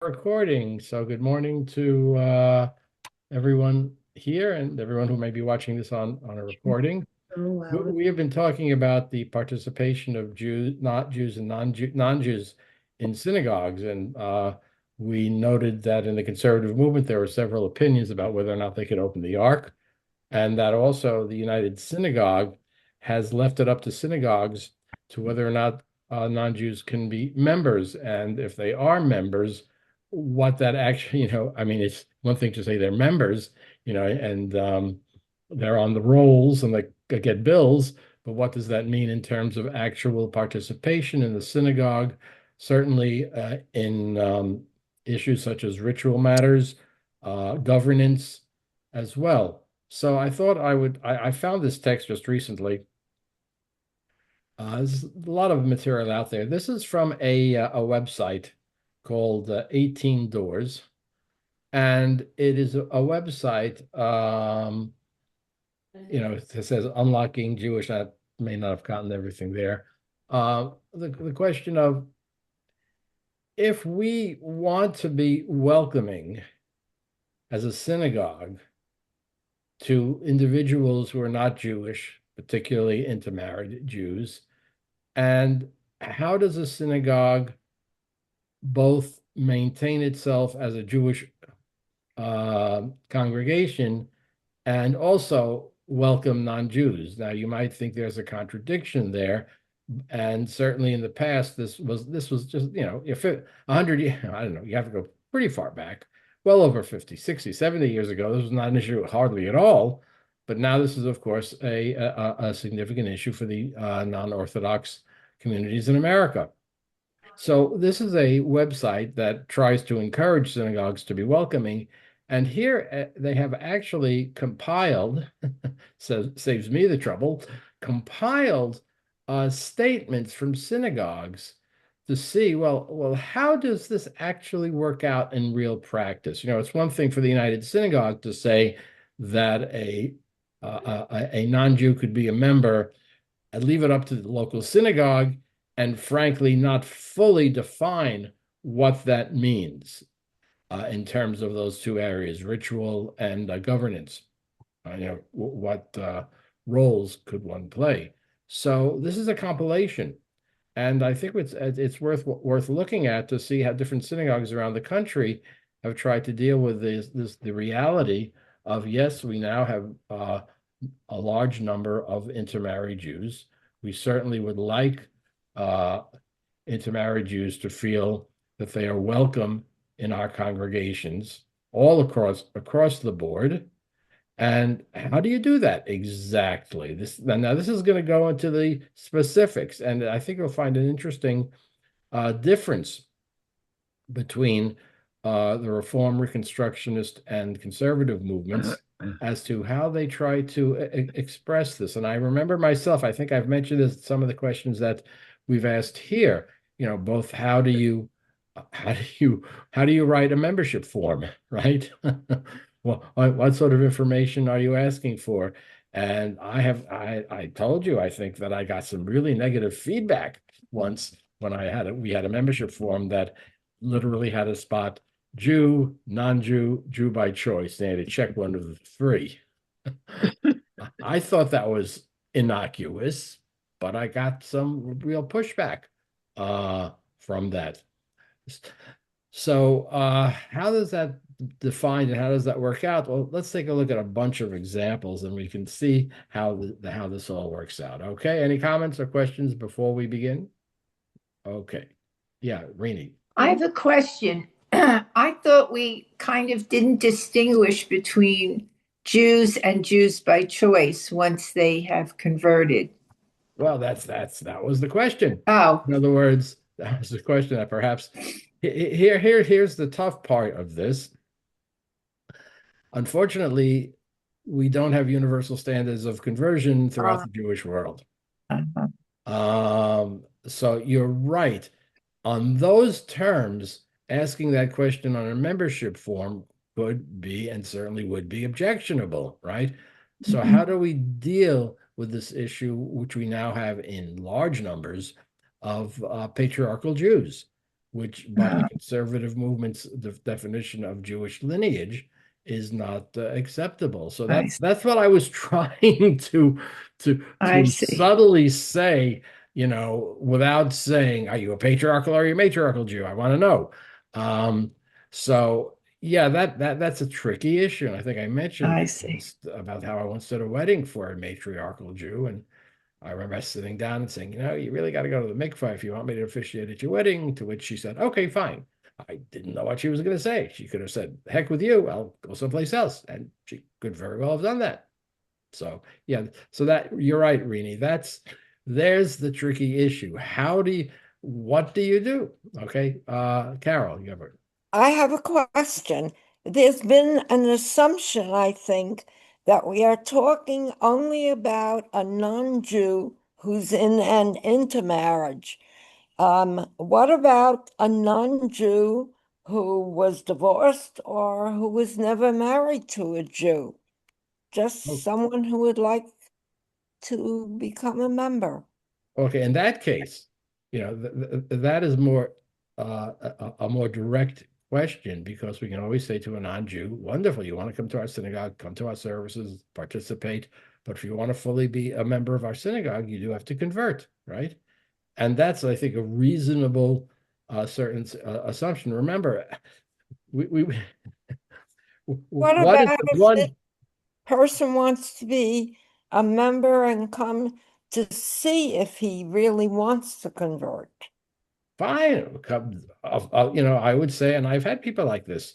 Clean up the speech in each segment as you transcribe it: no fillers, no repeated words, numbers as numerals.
recording. So good morning to everyone here and everyone who may be watching this on a recording. Oh, wow. We have been talking about the participation of Jews, not Jews, and non-Jews in synagogues, and we noted that in the conservative movement there were several opinions about whether or not they could open the Ark, and that also the United Synagogue has left it up to synagogues to whether or not non-Jews can be members, and if they are members, what that actually, I mean, it's one thing to say they're members, and they're on the rolls and they get bills, but what does that mean in terms of actual participation in the synagogue? Certainly in issues such as ritual matters, governance as well. So I thought I found this text just recently. There's a lot of material out there. This is from a website called 18 Doors, and it is a website, it says unlocking Jewish. I may not have gotten everything there. The question of if we want to be welcoming as a synagogue to individuals who are not Jewish, particularly intermarried Jews, and how does a synagogue both maintain itself as a Jewish congregation and also welcome non-Jews? Now, you might think there's a contradiction there, and certainly in the past, this was just, if it 100 years, I don't know, you have to go pretty far back, well over 50, 60, 70 years ago, this was not an issue hardly at all. But now this is, of course, a significant issue for the non-Orthodox communities in America. So this is a website that tries to encourage synagogues to be welcoming. And here they have actually compiled, so saves me the trouble, compiled statements from synagogues to see, well, how does this actually work out in real practice? It's one thing for the United Synagogue to say that a non-Jew could be a member and leave it up to the local synagogue, and frankly, not fully define what that means in terms of those two areas, ritual and governance. What roles could one play? So this is a compilation, and I think it's worth looking at to see how different synagogues around the country have tried to deal with the reality of, yes, we now have a large number of intermarried Jews. We certainly would like intermarried Jews to feel that they are welcome in our congregations all across the board. And how do you do that exactly? Now this is going to go into the specifics, and I think you'll find an interesting difference between the Reform, Reconstructionist, and conservative movements as to how they try to express this. And I remember myself, I think I've mentioned this, some of the questions that we've asked here, both how do you write a membership form, right? Well, what sort of information are you asking for? And I told you, I think that I got some really negative feedback once when we had a membership form that literally had a spot Jew, non-Jew, Jew by choice. They had to check one of the three. I thought that was innocuous, but I got some real pushback from that. So how does that define and how does that work out? Well, let's take a look at a bunch of examples and we can see how this all works out. Okay, any comments or questions before we begin? Okay. Yeah, Rini. I have a question. I thought we kind of didn't distinguish between Jews and Jews by choice once they have converted. Well, that was the question. Oh, In other words, that was the question that perhaps here's the tough part of this. Unfortunately, we don't have universal standards of conversion throughout the Jewish world. uh-huh. So you're right. On those terms, asking that question on a membership form could be and certainly would be objectionable, right? So how do we deal with this issue, which we now have in large numbers of patriarchal Jews? which by the conservative movement's definition of Jewish lineage is not acceptable. So I, that's what I was trying I to see. subtly say, without saying, are you a patriarchal or are you a matriarchal Jew? I want to know. So yeah, that's a tricky issue. And I think I mentioned I see. about how I once did a wedding for a matriarchal Jew, and I remember sitting down and saying, you really got to go to the mikvah if you want me to officiate at your wedding. To which she said, okay, fine. I didn't know what she was going to say. She could have said, heck with you, I'll go someplace else. And she could very well have done that. So, yeah, so that you're right, Rini. There's the tricky issue. What do you do? Okay. Carol, you have a I have a question. There's been an assumption, I think, that we are talking only about a non-Jew who's in an intermarriage. What about a non-Jew who was divorced or who was never married to a Jew? Just someone who would like to become a member. Okay, in that case, that is more a more direct question because we can always say to a non-Jew, wonderful, you want to come to our synagogue, come to our services, participate. But if you want to fully be a member of our synagogue, you do have to convert, right? And that's, I think, a reasonable certain assumption. Remember, we What what is about the if this one person wants to be a member and come to see if he really wants to convert? fine? I would say, and I've had people like this.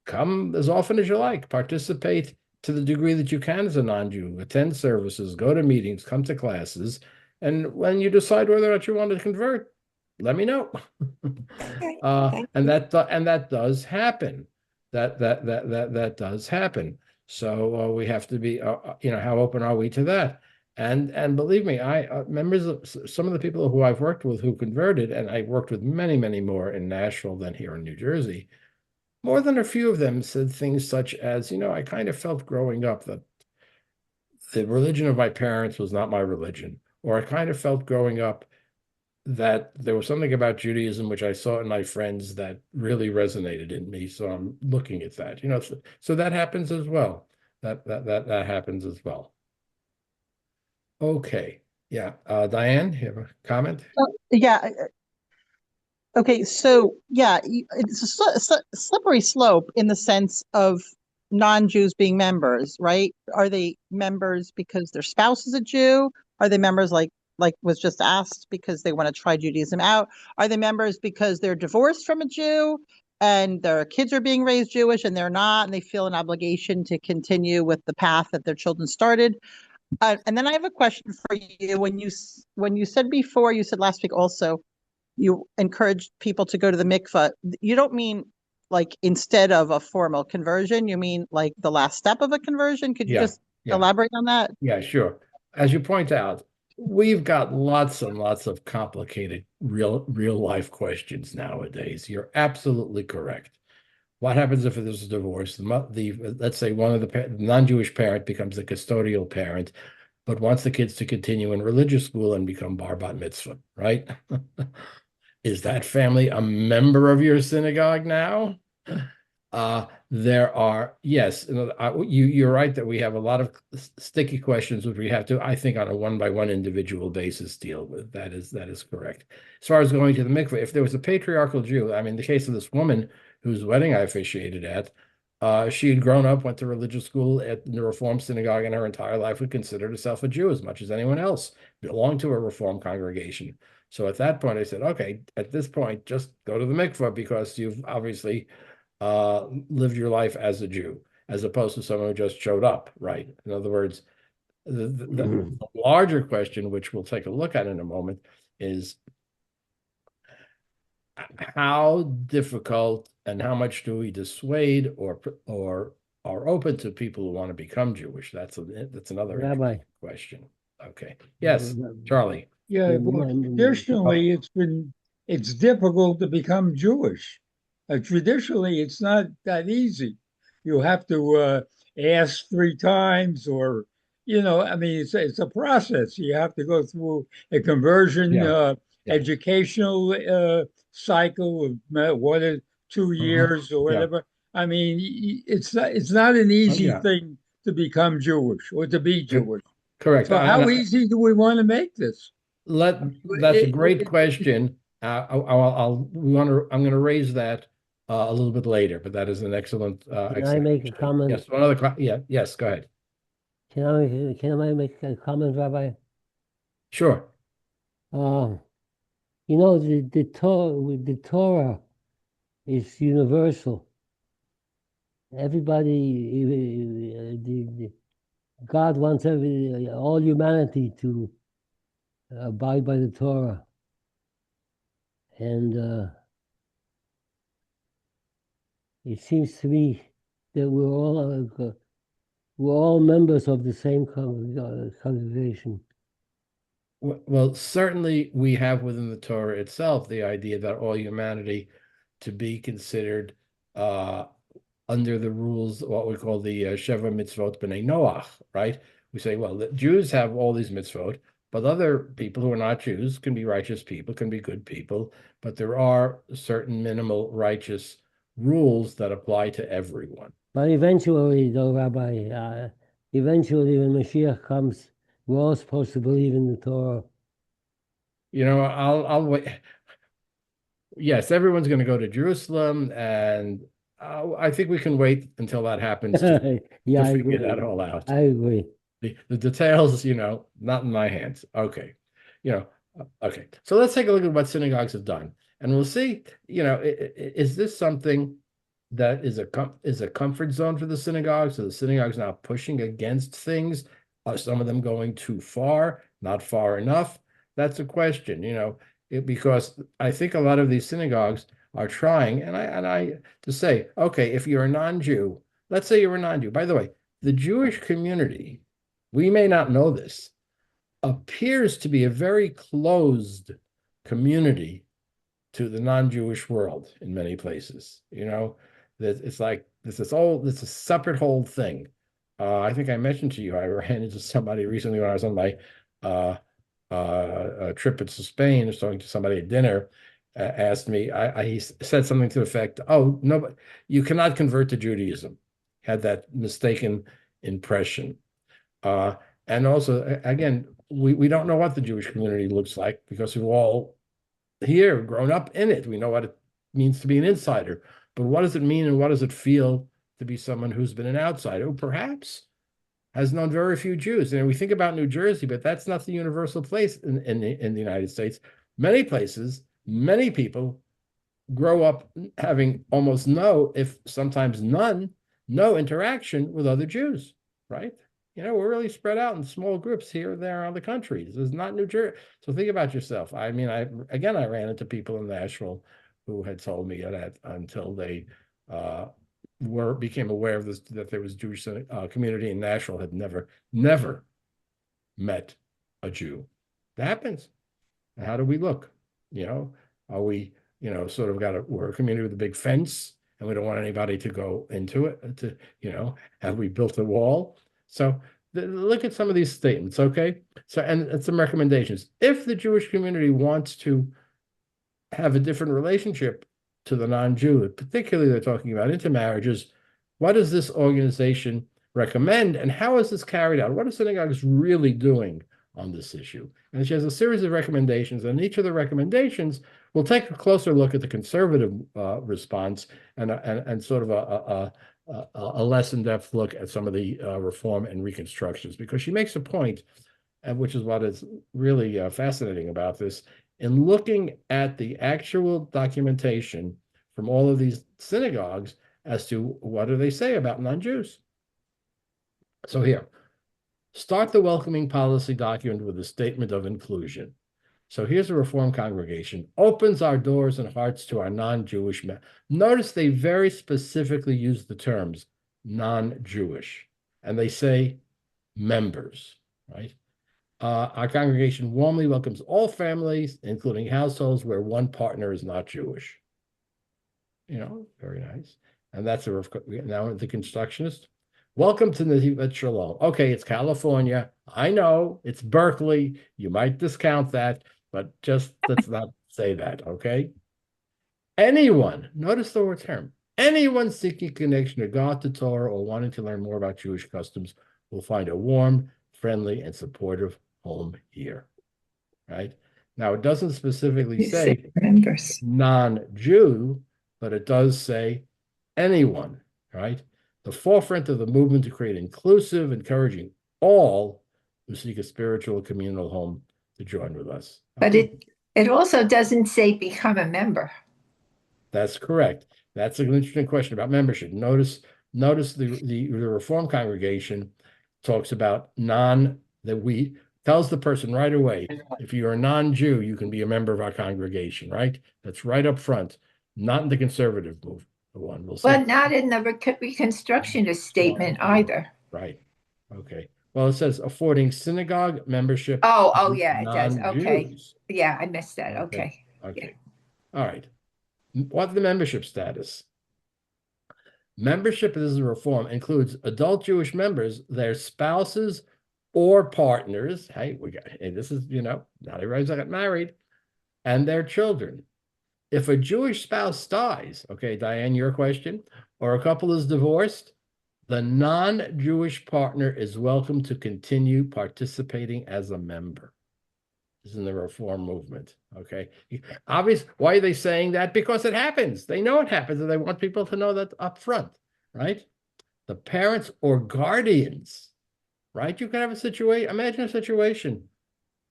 Come as often as you like, participate to the degree that you can as a non-Jew, attend services, go to meetings, come to classes, and when you decide whether or not you want to convert, let me know. Okay, thank And you. that does happen. That does happen. So we have to be, how open are we to that? And believe me, I members of some of the people who I've worked with who converted, and I worked with many, many more in Nashville than here in New Jersey. More than a few of them said things such as, I kind of felt growing up that the religion of my parents was not my religion, or I kind of felt growing up that there was something about Judaism which I saw in my friends that really resonated in me. So I'm looking at that, so that happens as well. That happens as well. Okay. Yeah. Diane, you have a comment? Yeah. Okay. So, yeah, it's a slippery slope in the sense of non-Jews being members, right? Are they members because their spouse is a Jew? Are they members like was just asked because they want to try Judaism out? Are they members because they're divorced from a Jew and their kids are being raised Jewish and they're not, and they feel an obligation to continue with the path that their children started? And then I have a question for you. When you said before, you said last week also, you encouraged people to go to the mikvah. You don't mean like instead of a formal conversion. You mean like the last step of a conversion. Could you Yeah. just Yeah. elaborate on that? Yeah, sure. As you point out, we've got lots and lots of complicated real life questions nowadays. You're absolutely correct. What happens if there's a divorce? Let's say one of the non-Jewish parent becomes the custodial parent, but wants the kids to continue in religious school and become bar bat mitzvah, right? Is that family a member of your synagogue now? There are, yes, you're right that we have a lot of sticky questions which we have to, I think, on a one-by-one individual basis deal with. That is correct. As far as going to the mikveh, if there was a patriarchal Jew, I mean, the case of this woman whose wedding I officiated at, she had grown up, went to religious school at the Reform synagogue, and her entire life would consider herself a Jew as much as anyone else, belonged to a Reform congregation. So at that point, I said, okay, at this point, just go to the mikveh because you've obviously lived your life as a Jew, as opposed to someone who just showed up, right? In other words, the larger question, which we'll take a look at in a moment, is how difficult and how much do we dissuade or are open to people who want to become Jewish? That's another Rabbi. question. Okay. Yes, Charlie. Yeah, well, traditionally it's difficult to become Jewish. Traditionally, it's not that easy. You have to ask 3 times, I mean, it's a process. You have to go through a conversion. Yeah. educational cycle of 1 or 2 years or Yeah. whatever. I mean, it's not an easy Yeah. thing to become Jewish or to be Jewish. Correct. So how easy do we want to make this? That's a great question. I'm going to raise that a little bit later, but that is an excellent, Can I make a comment? Yes, one other, yeah, yes, go ahead. Can I make a comment, Rabbi? Sure. Uh, the Torah is universal. Everybody, God wants all humanity to abide by the Torah, and it seems to me that we're all members of the same congregation. Well, certainly we have within the Torah itself the idea that all humanity to be considered under the rules, what we call the Sheva Mitzvot B'nai Noach, right? We say, well, the Jews have all these mitzvot, but other people who are not Jews can be righteous people, can be good people, but there are certain minimal righteous rules that apply to everyone. But eventually, though, Rabbi, eventually when Mashiach comes, we're all supposed to believe in the Torah. I'll wait. Yes, everyone's going to go to Jerusalem, and I think we can wait until that happens to Yeah, I figure agree. that all out. I agree. The details, not in my hands. Okay. Okay. So let's take a look at what synagogues have done. And we'll see, is this something that is a comfort zone for the synagogues? So the synagogues now pushing against things? Are some of them going too far, not far enough? That's a question, because I think a lot of these synagogues are trying, and I to say, okay, if you're a non-Jew, let's say you're a non-Jew. By the way, the Jewish community, we may not know this, appears to be a very closed community to the non-Jewish world in many places. That it's like this is a separate whole thing. I think I mentioned to you, I ran into somebody recently when I was on my a trip to Spain. I was talking to somebody at dinner, asked me, he said something to the effect, oh, no, but you cannot convert to Judaism. Had that mistaken impression. And also, again, we don't know what the Jewish community looks like because we've all here grown up in it. We know what it means to be an insider. But what does it mean and what does it feel to be someone who's been an outsider, who perhaps has known very few Jews? And we think about New Jersey, but that's not the universal place in the United States. Many places, many people grow up having almost no, if sometimes none, no interaction with other Jews, right? We're really spread out in small groups here and there around the country. This is not New Jersey. So think about yourself. I mean, I ran into people in Nashville who had told me that until they became aware of this, that there was Jewish community in Nashville, had never met a Jew. That happens. And how do we look? Are we, sort of we're a community with a big fence and we don't want anybody to go into it, have we built a wall? So look at some of these statements, okay? So, and some recommendations. If the Jewish community wants to have a different relationship to the non-Jew, particularly they're talking about intermarriages, what does this organization recommend and how is this carried out? What are synagogues really doing on this issue? And she has a series of recommendations, and each of the recommendations will take a closer look at the conservative response and sort of a less in-depth look at some of the reform and reconstructions, because she makes a point, which is what is really fascinating about this, in looking at the actual documentation from all of these synagogues as to what do they say about non-Jews. So here, start the welcoming policy document with a statement of inclusion. So here's a Reform congregation, opens our doors and hearts to our non-Jewish men. Notice they very specifically use the terms non-Jewish, and they say members, right? Our congregation warmly welcomes all families, including households where one partner is not Jewish. Very nice. And that's now the constructionist. Welcome to Nativat Shalom. Okay, it's California. I know it's Berkeley. You might discount that, but just let's not say that, okay? Anyone, notice the word term, anyone seeking connection to God, to Torah, or wanting to learn more about Jewish customs will find a warm, friendly, and supportive home here, right? Now, it doesn't specifically You say say members. non-Jew, but it does say anyone, right? The forefront of the movement to create inclusive, encouraging all who seek a spiritual communal home to join with us. But it also doesn't say become a member. That's correct. That's an interesting question about membership. Notice the Reform congregation talks about tells the person right away, if you're a non-Jew, you can be a member of our congregation, right? That's right up front, not in the conservative one. We'll see. But not in the Reconstructionist statement either. Right. Okay. Well, it says affording synagogue membership Oh, to yeah, it does. Okay. non-Jews. Yeah, I missed that. Okay. Okay. All right. What's the membership status? Membership as a reform includes adult Jewish members, their spouses or partners. Hey, this is, not everybody's got married, and their children. If a Jewish spouse dies, okay, Diane, your question, or a couple is divorced, the non-Jewish partner is welcome to continue participating as a member. This is in the reform movement, okay? Obviously, why are they saying that? Because it happens. They know it happens, and they want people to know that up front, right? The parents or guardians, right? You can have a situation, imagine a situation,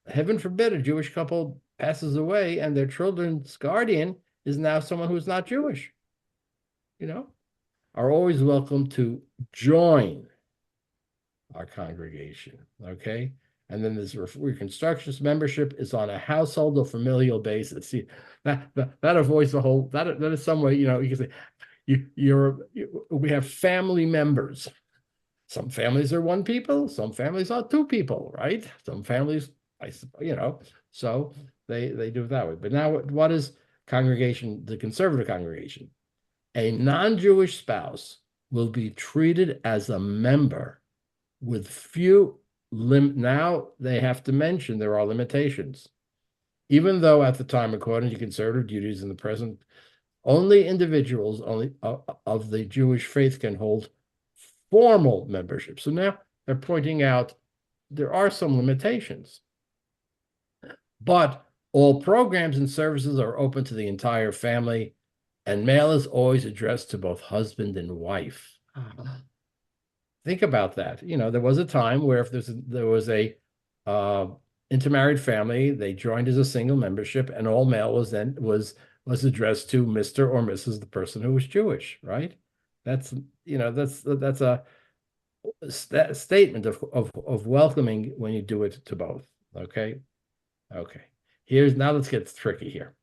heaven forbid, a Jewish couple passes away and their children's guardian is now someone who's not Jewish, are always welcome to join our congregation, okay? And then this Reconstructionist membership is on a household or familial basis. See, that avoids the whole, that is some way, you can say, we have family members. Some families are one people, some families are two people, right? Some families, so they do it that way. But now what is the conservative congregation? A non-Jewish spouse will be treated as a member with few now they have to mention there are limitations. Even though at the time, according to conservative duties in the present, only individuals of the Jewish faith can hold formal membership. So now they're pointing out there are some limitations. But all programs and services are open to the entire family, and mail is always addressed to both husband and wife. Think about that. There was a time where if there was a intermarried family, they joined as a single membership, and all mail was addressed to Mr. or Mrs. the person who was Jewish, right? That's a statement of welcoming when you do it to both. Okay. Now let's get tricky here.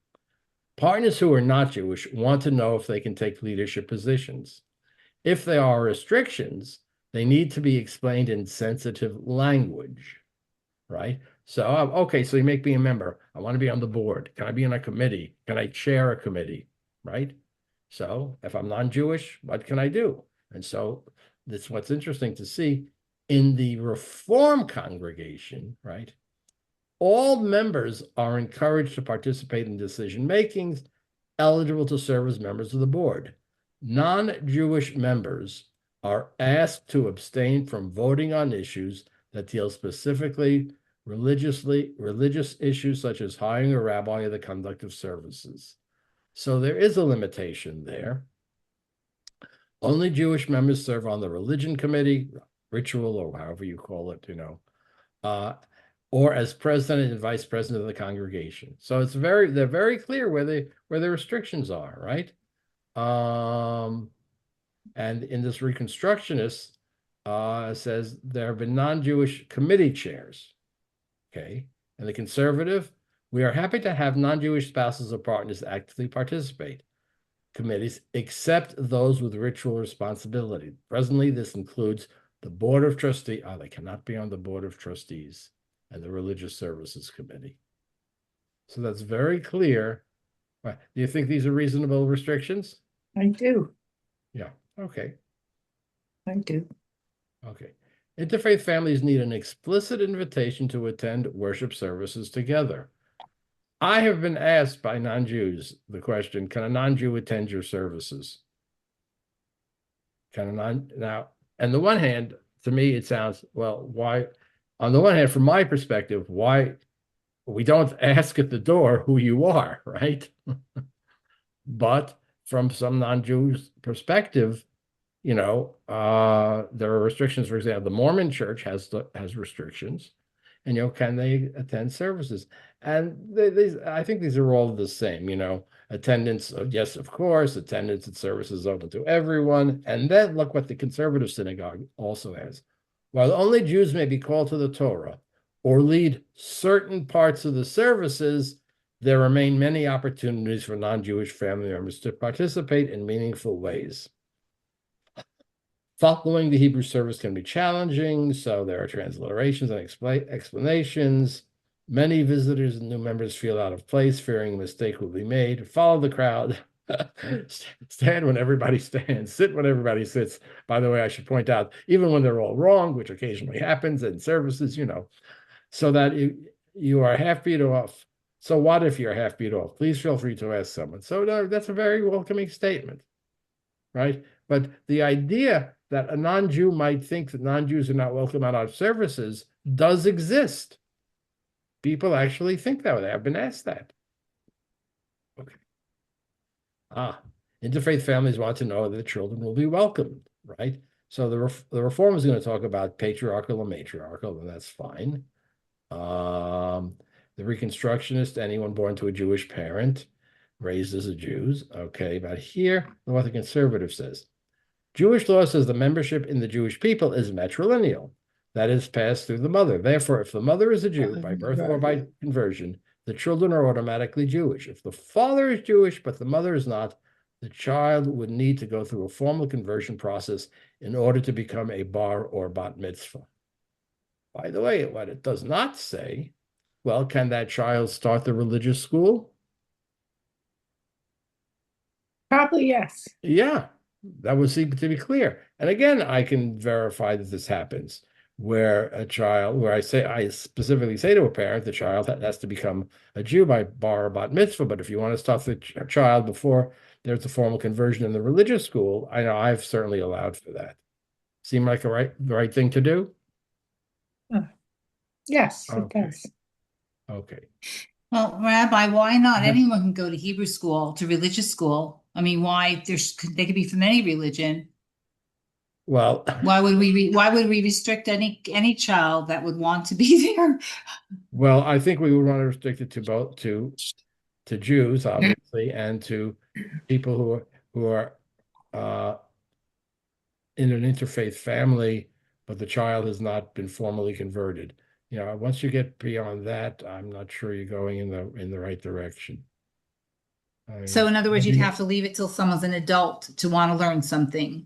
Partners who are not Jewish want to know if they can take leadership positions. If there are restrictions, they need to be explained in sensitive language, right? So, okay, so you make me a member. I want to be on the board. Can I be on a committee? Can I chair a committee, right? So if I'm non-Jewish, what can I do? And so that's what's interesting to see in the Reform congregation, right? All members are encouraged to participate in decision-making, eligible to serve as members of the board. Non-Jewish members are asked to abstain from voting on issues that deal specifically religious issues such as hiring a rabbi or the conduct of services. So there is a limitation there. Only Jewish members serve on the religion committee, ritual, or however you call it, or as president and vice president of the congregation. So they're very clear where the restrictions are, right? And in this Reconstructionist says there have been non-Jewish committee chairs, okay? And the conservative, we are happy to have non-Jewish spouses or partners actively participate committees, except those with ritual responsibility. Presently, this includes the Board of Trustees. They cannot be on the Board of Trustees and the Religious Services Committee. So that's very clear. Do you think these are reasonable restrictions? I do. Yeah, okay. I do. Okay. Interfaith families need an explicit invitation to attend worship services together. I have been asked by non-Jews the question, can a non-Jew attend your services? Can a non now, on the one hand, to me, it sounds, well, why? On the one hand, from my perspective, why we don't ask at the door who you are, right? But from some non-Jews perspective, there are restrictions. For example, the Mormon church has restrictions, and can they attend services? And I think these are all the same. Attendance, yes, of course, attendance at services open to everyone. And then look what the conservative synagogue also has. While only Jews may be called to the Torah or lead certain parts of the services, there remain many opportunities for non-Jewish family members to participate in meaningful ways. Following the Hebrew service can be challenging, so there are transliterations and explanations. Many visitors and new members feel out of place, fearing a mistake will be made. Follow the crowd. Stand when everybody stands. Sit when everybody sits. By the way, I should point out, even when they're all wrong, which occasionally happens in services, so that you are half beat off. So what if you're half beat off? Please feel free to ask someone. So that's a very welcoming statement, right? But the idea that a non-Jew might think that non-Jews are not welcome at our services does exist. People actually think that way. I've been asked that. Okay. Interfaith families want to know that the children will be welcomed, right? So the reform is going to talk about patriarchal and matriarchal, and that's fine. The Reconstructionist, anyone born to a Jewish parent, raised as a Jew. Okay, but here, what the conservative says. Jewish law says the membership in the Jewish people is matrilineal. That is passed through the mother. Therefore, if the mother is a Jew by birth or by conversion, the children are automatically Jewish. If the father is Jewish, but the mother is not, the child would need to go through a formal conversion process in order to become a bar or bat mitzvah. By the way, what it does not say, well, can that child start the religious school? Probably yes. Yeah, that would seem to be clear. And again, I can verify that this happens where I specifically say to a parent, the child has to become a Jew by bar or bat mitzvah. But if you want to start the child before there's a formal conversion in the religious school, I know I've certainly allowed for that. Seem like the right thing to do? Yes, it Okay. does. Okay. Well, Rabbi, why not? Yeah. Anyone can go to Hebrew school, to religious school. I mean, why they could be from any religion. Well, Why would we restrict any child that would want to be there? well, I think we would want to restrict it to both to Jews, obviously, and to people who are in an interfaith family, but the child has not been formally converted. Once you get beyond that, I'm not sure you're going in the right direction. So in other words, you'd have to leave it till someone's an adult to want to learn something.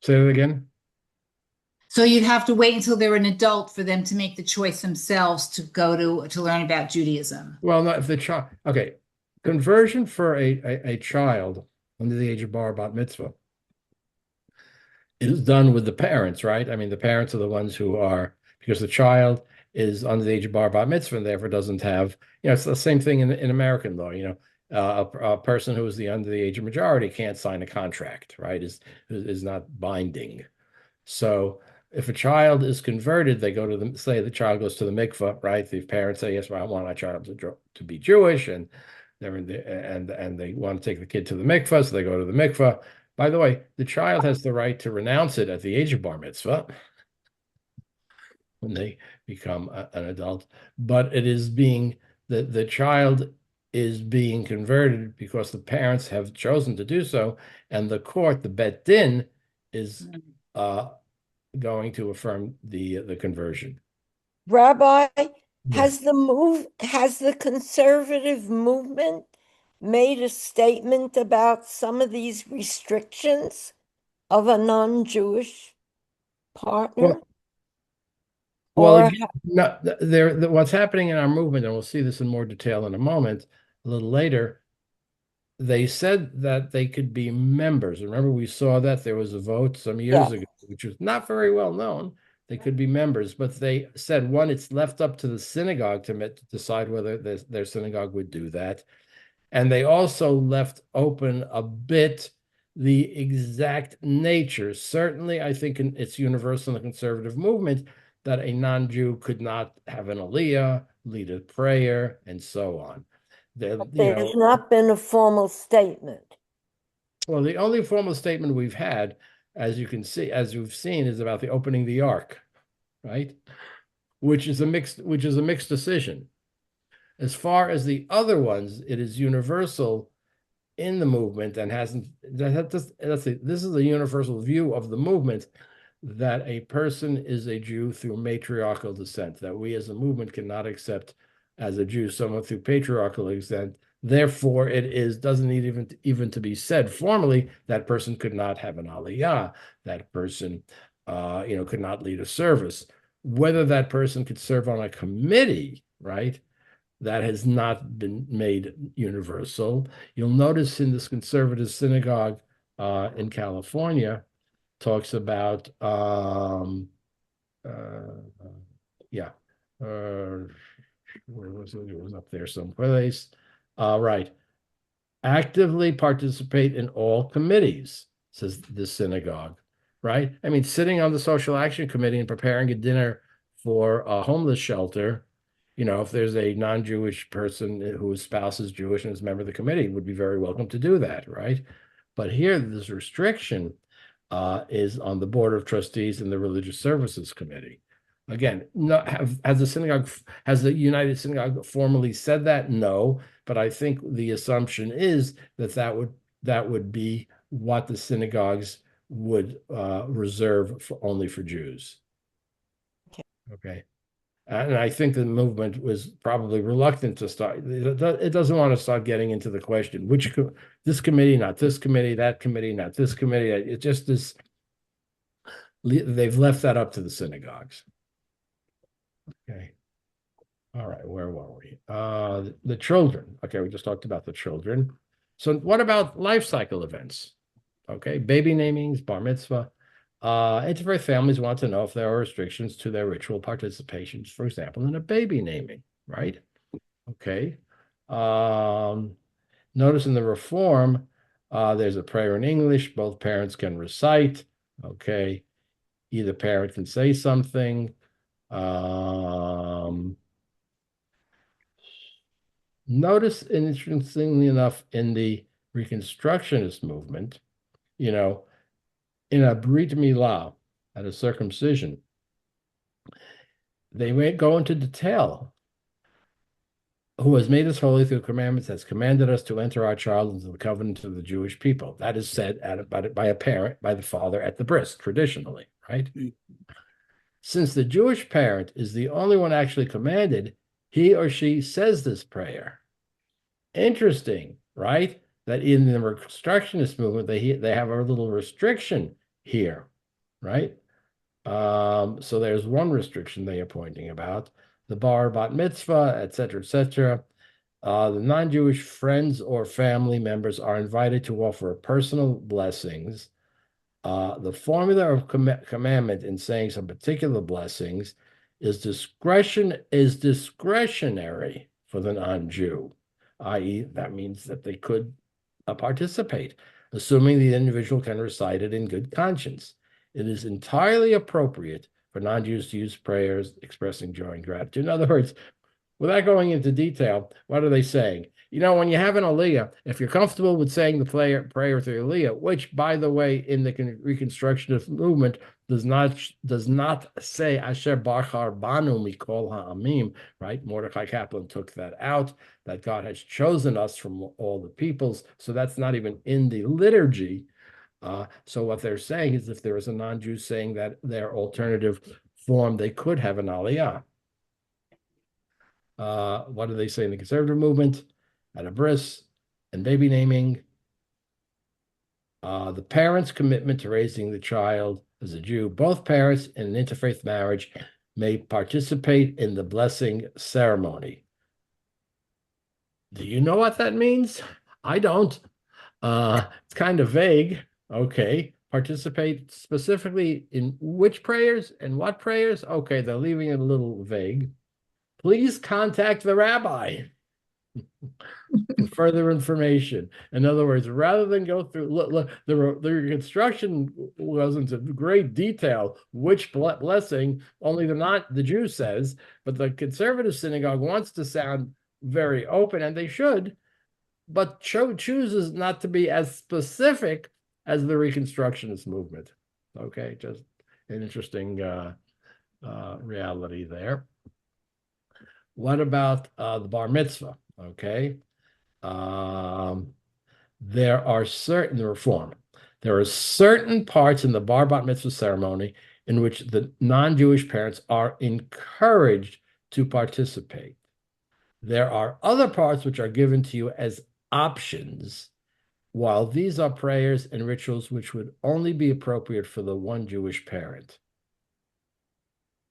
Say that again. So you'd have to wait until they're an adult for them to make the choice themselves to go to learn about Judaism. Well, not if the child. Okay, conversion for a child under the age of bar bat mitzvah is done with the parents, right? I mean, the parents are the ones who are, because the child is under the age of bar bat mitzvah and therefore doesn't have, it's the same thing in American law. A person who is under the age of majority can't sign a contract, right? Is not binding. So if a child is converted, they go to say the child goes to the mikvah, right? The parents say, yes, well, I want our child to be Jewish, and they want to take the kid to the mikvah, so they go to the mikvah. By the way, the child has the right to renounce it at the age of bar mitzvah when they become an adult, but it is the child is being converted because the parents have chosen to do so, and the court, the Bet Din, is going to affirm the conversion. Rabbi, Yeah. has the conservative movement made a statement about some of these restrictions of a non-Jewish partner? Well, Or no, what's happening in our movement, and we'll see this in more detail in a moment, a little later, they said that they could be members. Remember, we saw that there was a vote some years ago, which was not very well known, they could be members, but they said, one, it's left up to the synagogue to decide whether their synagogue would do that. And they also left open a bit the exact nature. Certainly, I think it's universal in the conservative movement that a non-Jew could not have an aliyah, lead a prayer, and so on. There's not been a formal statement. Well, the only formal statement we've had, as you can see, as you've seen, is about the opening of the ark, right? Which is a mixed decision. As far as the other ones, it is universal in the movement and hasn't. This is a universal view of the movement that a person is a Jew through matriarchal descent. That we as a movement cannot accept as a Jew someone through patriarchal descent. Therefore, doesn't need even to be said formally that person could not have an aliyah. That person, could not lead a service. Whether that person could serve on a committee, right? That has not been made universal. You'll notice in this conservative synagogue in California talks about where was it? It was up there someplace. Right. Actively participate in all committees, says the synagogue, right? I mean, sitting on the social action committee and preparing a dinner for a homeless shelter, if there's a non-Jewish person whose spouse is Jewish and is a member of the committee, would be very welcome to do that, right? But here, this restriction is on the Board of Trustees and the Religious Services Committee. Again, has the United Synagogue formally said that? No, but I think the assumption is that would be what the synagogues would reserve only for Jews. Okay. And I think the movement was probably reluctant to start. It doesn't want to start getting into the question, this committee, not this committee, that committee, not this committee. It just is, they've left that up to the synagogues. Okay. All right, where were we? The children. Okay, we just talked about the children. So what about life cycle events? Okay, baby namings, bar mitzvah. Interfaith families want to know if there are restrictions to their ritual participations, for example, in a baby naming, right? Okay. Notice in the reform, there's a prayer in English. Both parents can recite. Okay. Either parent can say something. Notice, interestingly enough, in the Reconstructionist movement, in a brit milah, at a circumcision, they may go into detail. Who has made us holy through commandments, has commanded us to enter our child into the covenant of the Jewish people. That is said by a parent, by the father at the bris, traditionally, right? Since the Jewish parent is the only one actually commanded, he or she says this prayer. Interesting, right? That in the Reconstructionist movement, they have a little restriction here, right? So there's one restriction they are pointing about, the bar bat mitzvah, et cetera, et cetera. The non-Jewish friends or family members are invited to offer personal blessings. The formula of commandment in saying some particular blessings is discretionary for the non-Jew, i.e., that means that they could participate, assuming the individual can recite it in good conscience. It is entirely appropriate for non-Jews to use prayers expressing joy and gratitude. In other words, without going into detail, what are they saying? When you have an aliyah, if you're comfortable with saying the prayer through aliyah, which, by the way, in the Reconstructionist movement does not say Asher Bachar Banu Mikol Ha'amim, right? Mordecai Kaplan took that out, that God has chosen us from all the peoples. So that's not even in the liturgy. So what they're saying is if there is a non-Jew saying that their alternative form, they could have an aliyah. What do they say in the conservative movement? At a bris and baby naming, the parent's commitment to raising the child as a Jew. Both parents in an interfaith marriage may participate in the blessing ceremony. Do you know what that means? I don't. It's kind of vague. Okay. participate specifically in which prayers and what prayers? Okay, they're leaving it a little vague. Please contact the rabbi for further information. In other words, rather than go through, look, the instruction was into great detail, which blessing only the Jew says, but the conservative synagogue wants to sound very open, and they should, but chooses not to be as specific as the Reconstructionist movement. Okay, just an interesting reality there. What about the bar mitzvah? Okay. There are certain parts in the bar bat mitzvah ceremony in which the non-Jewish parents are encouraged to participate. There are other parts which are given to you as options, while these are prayers and rituals which would only be appropriate for the one Jewish parent.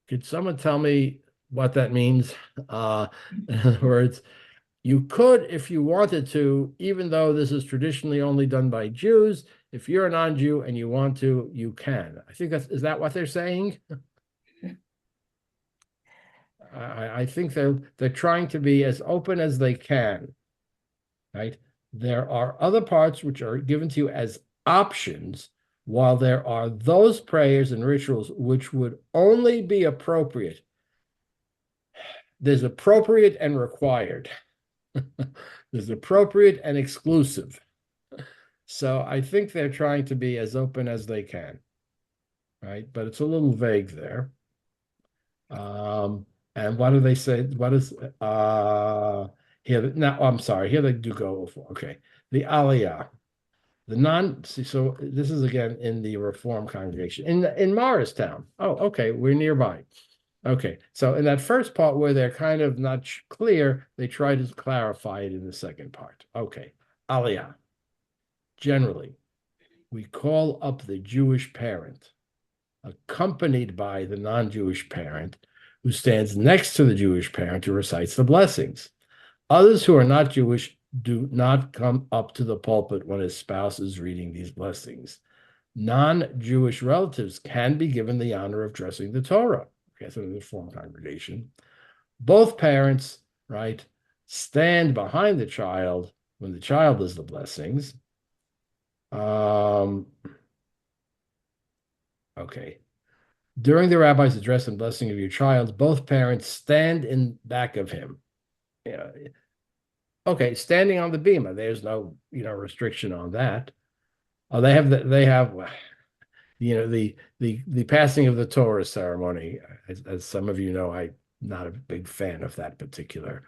Could someone tell me what that means? In other words, you could, if you wanted to, even though this is traditionally only done by Jews, if you're a non-Jew and you want to, you can. I think is that what they're saying? I think they're trying to be as open as they can, right? There are other parts which are given to you as options, while there are those prayers and rituals which would only be appropriate. There's appropriate and required. There's appropriate and exclusive. So I think they're trying to be as open as they can, right? But it's a little vague there. And what do they say? What is here? Now, I'm sorry. Here they do go for. Okay, the Aliyah, so this is again in the Reform congregation in Morristown. Oh, okay, we're nearby. Okay, so in that first part where they're kind of not clear, they try to clarify it in the second part. Okay, Aliyah. Generally, we call up the Jewish parent, accompanied by the non-Jewish parent, who stands next to the Jewish parent who recites the blessings. Others who are not Jewish do not come up to the pulpit when his spouse is reading these blessings. Non-Jewish relatives can be given the honor of addressing the Torah. Okay, so the Reform congregation. Both parents, right, stand behind the child when the child does the blessings. Okay. During the rabbi's address and blessing of your child, both parents stand in back of him. Yeah. Okay, standing on the bima. There's no, restriction on that. Oh, they have the passing of the Torah ceremony. As some of you know, I'm not a big fan of that particular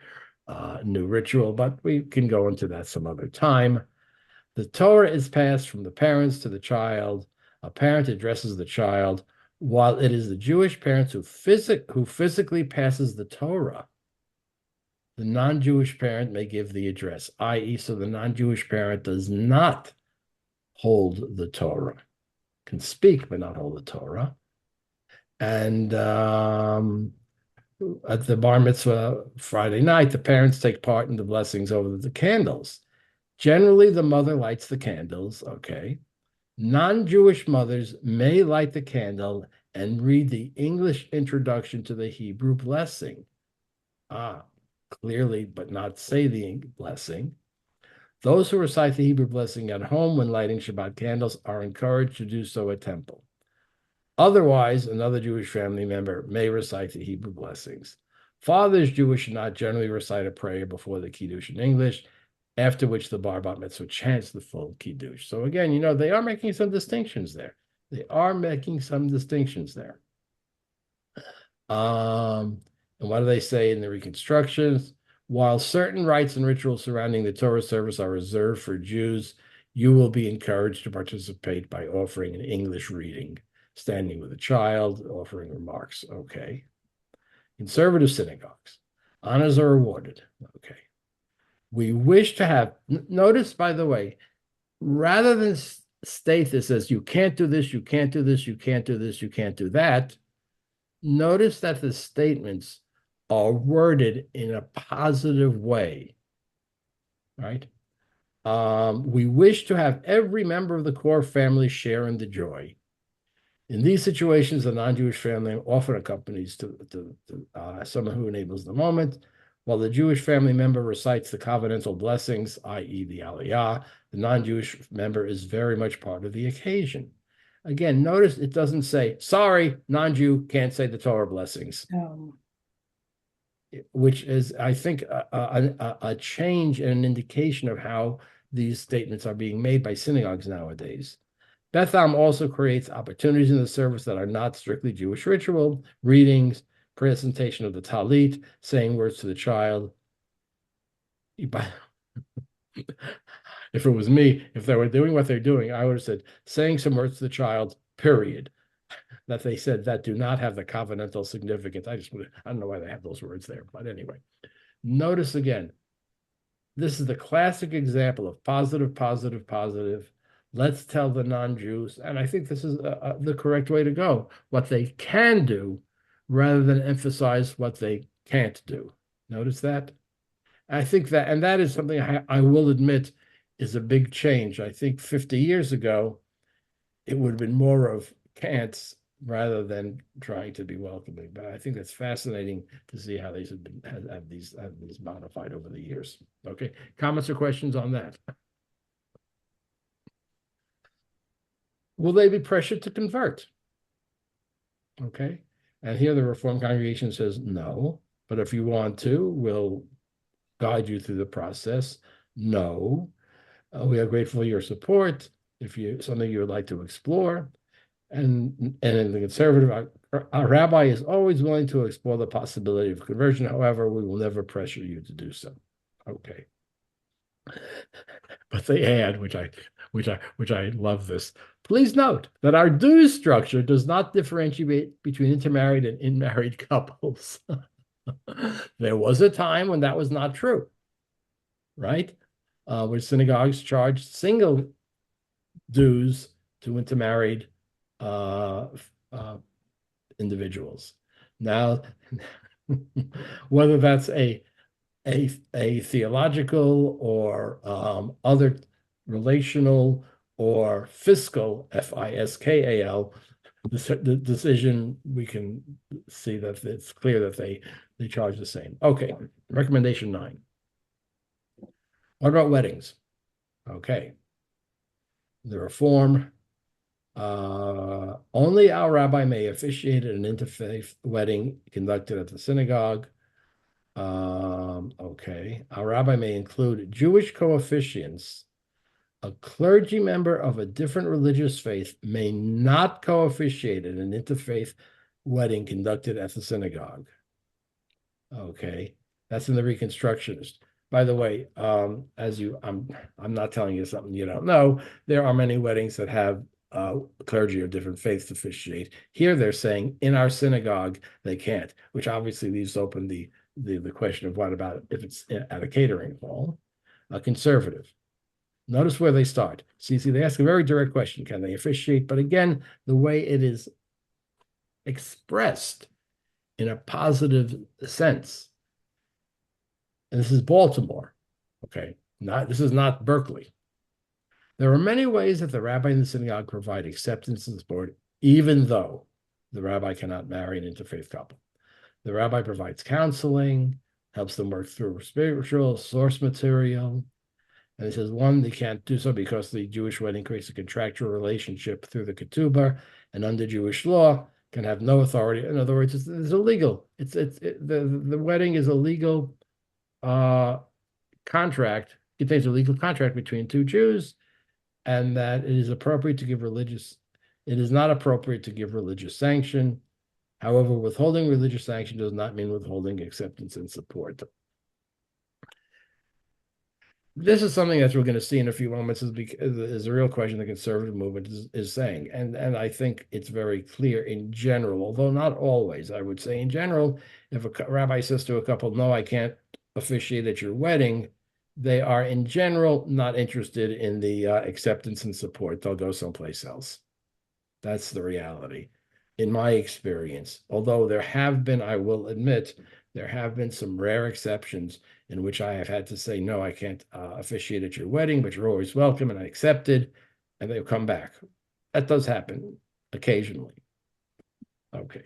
new ritual, but we can go into that some other time. The Torah is passed from the parents to the child. A parent addresses the child, while it is the Jewish parents who physically passes the Torah. The non-Jewish parent may give the address, i.e., so the non-Jewish parent does not hold the Torah, can speak but not hold the Torah. And at the bar mitzvah Friday night, the parents take part in the blessings over the candles. Generally, the mother lights the candles, okay. Non-Jewish mothers may light the candle and read the English introduction to the Hebrew blessing. Clearly, but not say the blessing. Those who recite the Hebrew blessing at home when lighting Shabbat candles are encouraged to do so at temple. Otherwise, another Jewish family member may recite the Hebrew blessings. Fathers Jewish should not generally recite a prayer before the Kiddush in English, after which the bar bat mitzvah chants the full Kiddush. So again, they are making some distinctions there. And what do they say in the reconstructions? While certain rites and rituals surrounding the Torah service are reserved for Jews, you will be encouraged to participate by offering an English reading, standing with a child, offering remarks. Okay. Conservative synagogues, honors are awarded. Okay. We wish to have, notice, by the way, rather than state this as you can't do this, you can't do this, you can't do this, you can't do that, notice that the statements are worded in a positive way, right? We wish to have every member of the core family share in the joy. In these situations, the non-Jewish family often accompanies to someone who enables the moment, while the Jewish family member recites the covenantal blessings, i.e. the Aliyah. The non-Jewish member is very much part of the occasion. Again, notice it doesn't say, sorry, non-Jew can't say the Torah blessings. Which is, I think, a change and an indication of how these statements are being made by synagogues nowadays. Beth Am also creates opportunities in the service that are not strictly Jewish ritual, readings, presentation of the Talit, saying words to the child. If it was me, if they were doing what they're doing, I would have said, saying some words to the child, period. That they said that do not have the covenantal significance. I don't know why they have those words there, but anyway. Notice again, this is the classic example of positive, positive, positive. Let's tell the non-Jews, and I think this is the correct way to go, what they can do rather than emphasize what they can't do. Notice that? I think that, and that is something I will admit is a big change. I think 50 years ago, it would have been more of can'ts rather than trying to be welcoming. But I think that's fascinating to see how these have these modified over the years. Okay, comments or questions on that? Will they be pressured to convert? Okay, and here the Reformed congregation says no, but if you want to, we'll guide you through the process. No, we are grateful for your support. If you something you would like to explore, and in the conservative, our rabbi is always willing to explore the possibility of conversion. However, we will never pressure you to do so. Okay, but they add, which I love this. Please note that our dues structure does not differentiate between intermarried and unmarried couples. There was a time when that was not true, right? Where synagogues charged single dues to intermarried individuals. Now, whether that's a theological or other relational or fiscal, FISKAL, the decision, we can see that it's clear that they charge the same. Okay, recommendation 9. What about weddings? Okay. The reform, only our rabbi may officiate an interfaith wedding conducted at the synagogue. Okay, our rabbi may include Jewish co-officiants. A clergy member of a different religious faith may not co-officiate in an interfaith wedding conducted at the synagogue. Okay, that's in the Reconstructionist. By the way, I'm not telling you something you don't know. There are many weddings that have clergy of different faiths officiate. Here they're saying in our synagogue they can't, which obviously leaves open the question of what about if it's at a catering hall. A conservative. Notice where they start. See, they ask a very direct question: can they officiate? But again, the way it is expressed in a positive sense. And this is Baltimore, okay? This is not Berkeley. There are many ways that the rabbi and the synagogue provide acceptance and support, even though the rabbi cannot marry an interfaith couple. The rabbi provides counseling, helps them work through spiritual source material. And it says, one, they can't do so because the Jewish wedding creates a contractual relationship through the ketubah, and under Jewish law can have no authority. In other words, it's illegal. The wedding is a legal contract, contains a legal contract between two Jews, and that it is appropriate to give it is not appropriate to give religious sanction. However, withholding religious sanction does not mean withholding acceptance and support. This is something that we're going to see in a few moments is a real question the conservative movement is saying. And I think it's very clear in general, although not always. I would say in general, if a rabbi says to a couple, no, I can't officiate at your wedding, they are in general not interested in the acceptance and support. They'll go someplace else. That's the reality, in my experience. Although there have been, I will admit, There have been some rare exceptions in which I have had to say, no, I can't officiate at your wedding, but you're always welcome, and I accepted, and they've come back. That does happen occasionally. Okay.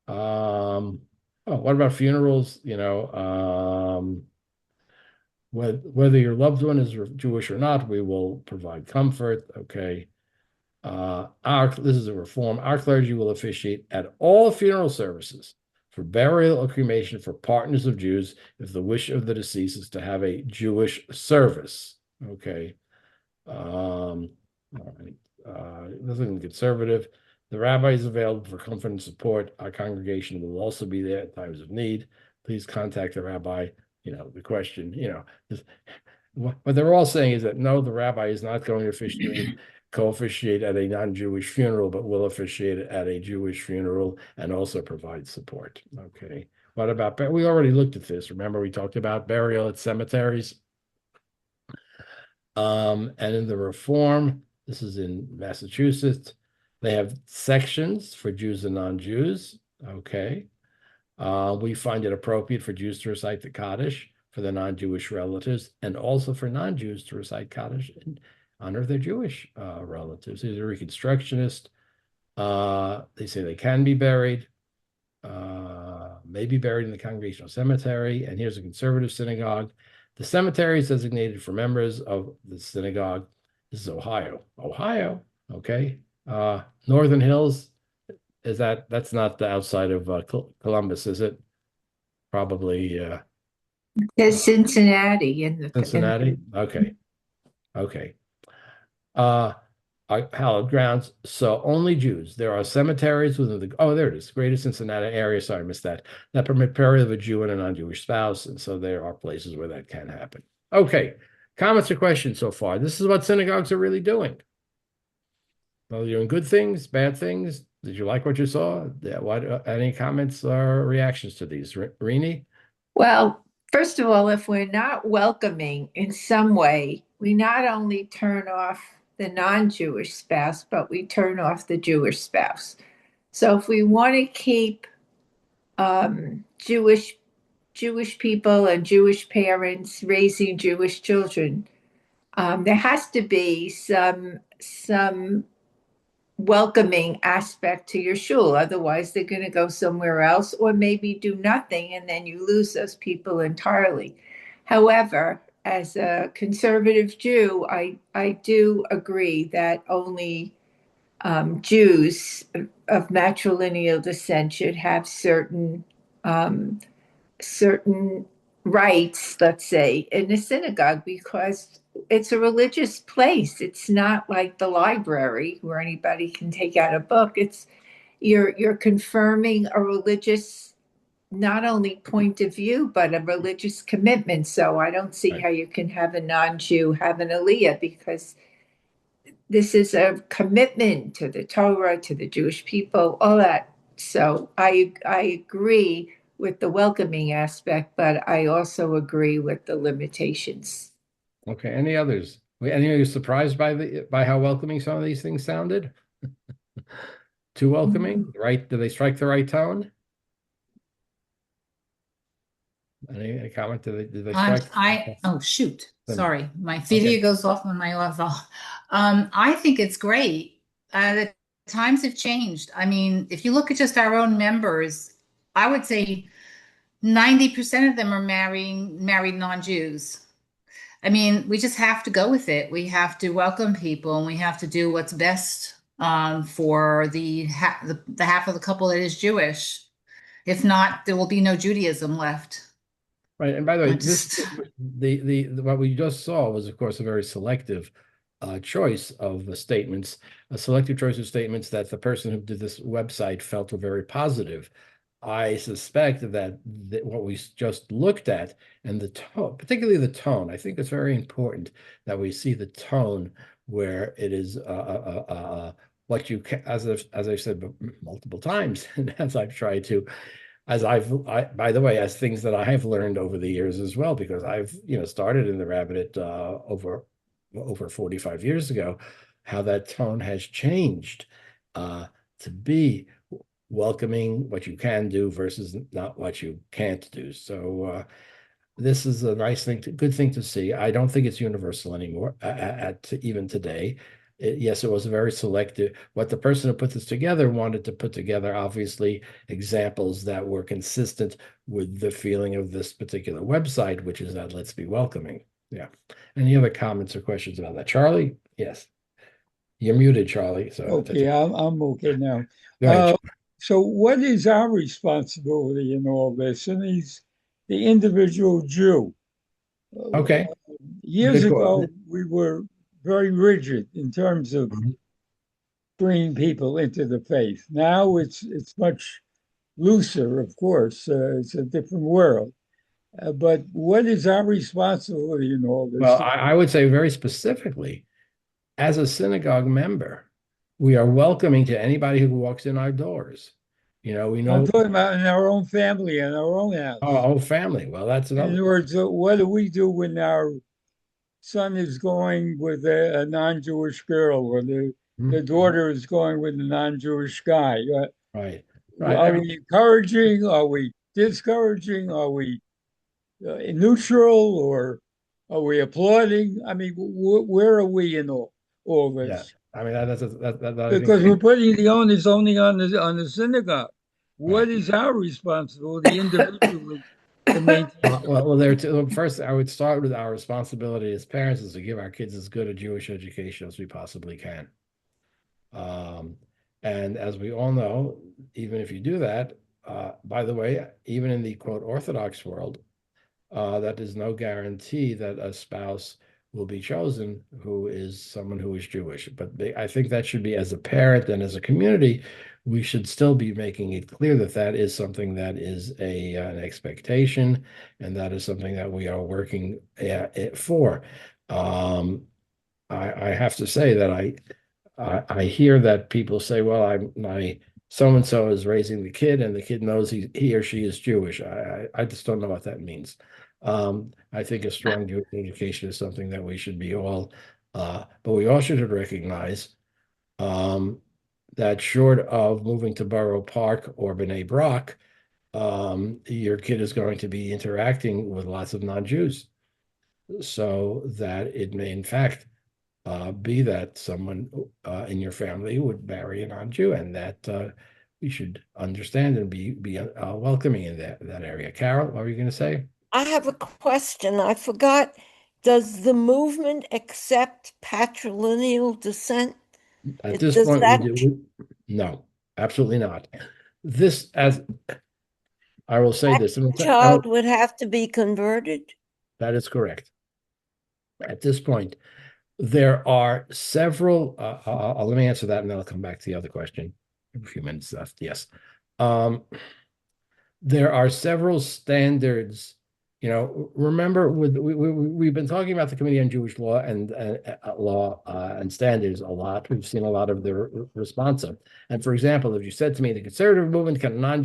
Oh, what about funerals? Whether your loved one is Jewish or not, we will provide comfort. Okay. This is a reform. Our clergy will officiate at all funeral services for burial or cremation for partners of Jews if the wish of the deceased is to have a Jewish service. Okay. All right. Nothing conservative. The rabbi is available for comfort and support. Our congregation will also be there at times of need. Please contact the rabbi. The question, what they're all saying is that no, the rabbi is not going to co-officiate at a non-Jewish funeral, but will officiate at a Jewish funeral and also provide support. Okay. What about, we already looked at this. Remember, we talked about burial at cemeteries. And in the reform, this is in Massachusetts, they have sections for Jews and non-Jews. Okay. We find it appropriate for Jews to recite the Kaddish for their non-Jewish relatives, and also for non-Jews to recite Kaddish in honor of their Jewish relatives. These are Reconstructionists. They say they can be buried, may be buried in the Congregational Cemetery. And here's a conservative synagogue. The cemetery is designated for members of the synagogue. This is Ohio. Ohio, okay. Northern Hills, that's not the outside of Columbus, is it? Probably There's Cincinnati Cincinnati. Okay. Hallowed grounds. So only Jews. There are cemeteries within there it is. Greater Cincinnati area. Sorry, I missed that. That permit burial of a Jew and a non-Jewish spouse. And so there are places where that can happen. Okay. Comments or questions so far? This is what synagogues are really doing. Well, you're doing good things, bad things. Did you like what you saw? Yeah, any comments or reactions to these? Rini? Well, first of all, if we're not welcoming in some way, we not only turn off the non-Jewish spouse, but we turn off the Jewish spouse. So if we want to keep Jewish people and Jewish parents raising Jewish children, there has to be some welcoming aspect to your shul. Otherwise, they're going to go somewhere else or maybe do nothing, and then you lose those people entirely. However, as a conservative Jew, I do agree that only Jews of matrilineal descent should have certain rights, let's say, in a synagogue, because it's a religious place. It's not like the library where anybody can take out a book. You're confirming a religious, not only point of view, but a religious commitment. So I don't see how you can have a non-Jew have an aliyah, because this is a commitment to the Torah, to the Jewish people, all that. So I agree with the welcoming aspect, but I also agree with the limitations. Okay. Any others? Any of you surprised by how welcoming some of these things sounded? Too welcoming, right? Do they strike the right tone? Any comment? Did they strike? Oh shoot! Sorry, my video goes off when my off. I think it's great. The times have changed. I mean, if you look at just our own members, I would say 90% of them are married non-Jews. I mean, we just have to go with it. We have to welcome people, and we have to do what's best for the half of the couple that is Jewish. If not, there will be no Judaism left. Right. And by the way, what we just saw was, of course, a very selective choice of statements, a selective choice of statements that the person who did this website felt were very positive. I suspect that what we just looked at, and the tone, particularly the tone, I think it's very important that we see the tone where it is what you can, as I've said multiple times, and as I've tried to, by the way, as things that I have learned over the years as well, because I've started in the rabbinate over 45 years ago, how that tone has changed to be welcoming what you can do versus not what you can't do. So this is a nice thing, good thing to see. I don't think it's universal anymore at even today. Yes, it was very selective. What the person who put this together wanted to put together, obviously, examples that were consistent with the feeling of this particular website, which is that let's be welcoming. Yeah. Any other comments or questions about that? Charlie? Yes. You're muted, Charlie. So Okay, I'm okay now. go ahead. So what is our responsibility in all this? And he's the individual Jew. Okay. Years Good call. ago, we were very rigid in terms of bringing people into the faith. Now it's much looser, of course. It's a different world. But what is our responsibility in all this? Well, I would say very specifically, as a synagogue member, we are welcoming to anybody who walks in our doors. We I'm know talking about in our own family and our own house. our whole family. Well, that's In another. other words, what do we do when our son is going with a non-Jewish girl, or the daughter is going with a non-Jewish guy? Right. Are we encouraging? Are we discouraging? Are we neutral, or are we applauding? I mean, where are we in all this? Yeah. I mean, that Because we're putting the onus only on the synagogue. What is our responsibility individually to maintain? First, I would start with our responsibility as parents is to give our kids as good a Jewish education as we possibly can. And as we all know, even if you do that, by the way, even in the quote Orthodox world, that is no guarantee that a spouse will be chosen who is someone who is Jewish. But I think that should be, as a parent and as a community, we should still be making it clear that that is something that is an expectation, and that is something that we are working for. I have to say that I hear that people say, well, my so-and-so is raising the kid and the kid knows he or she is Jewish. I just don't know what that means. I think a strong Jewish education is something that we should be all, but we all should recognize that short of moving to Borough Park or B'nai Brak, your kid is going to be interacting with lots of non-Jews. So that it may, in fact, be that someone in your family would marry a non-Jew, and that we should understand and be welcoming in that area. Carol, what were you going to say? I have a question. I forgot. Does the movement accept patrilineal descent? At this Does point, that we do. No, absolutely not. This, as I will say this, child would have to be converted? that is correct. At this point, there are several. Let me answer that, and then I'll come back to the other question. A few minutes left. Yes. There are several standards. Remember, we've been talking about the Committee on Jewish Law and Standards a lot. We've seen a lot of their response. And for example, if you said to me, the conservative movement, can a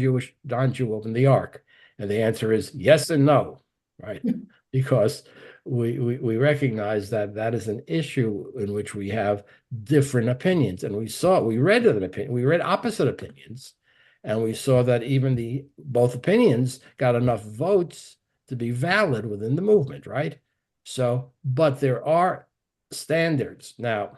non-Jew open the Ark? And the answer is yes and no, right? Because we recognize that that is an issue in which we have different opinions, and we read an opinion, we read opposite opinions, and we saw that even both opinions got enough votes to be valid within the movement, right? So, but there are standards. Now,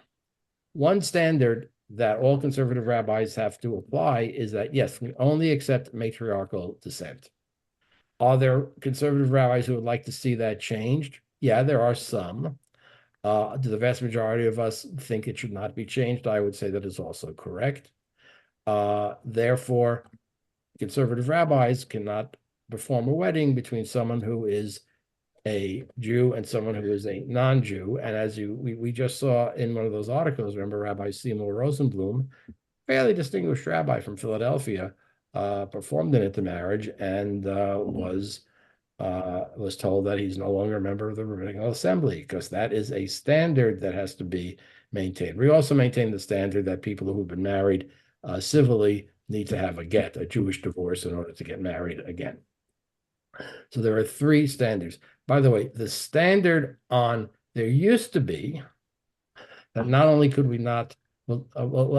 one standard that all conservative rabbis have to apply is that, yes, we only accept matriarchal descent. Are there conservative rabbis who would like to see that changed? Yeah, there are some. Do the vast majority of us think it should not be changed? I would say that is also correct. Therefore, conservative rabbis cannot perform a wedding between someone who is a Jew and someone who is a non-Jew. And as we just saw in one of those articles, remember Rabbi Seymour Rosenblum, fairly distinguished rabbi from Philadelphia, performed an intermarriage and was told that he's no longer a member of the Rabbinical Assembly, because that is a standard that has to be maintained. We also maintain the standard that people who've been married civilly need to have a Jewish divorce, in order to get married again. So there are three standards. By the way, the standard there used to be that not only could we not Well,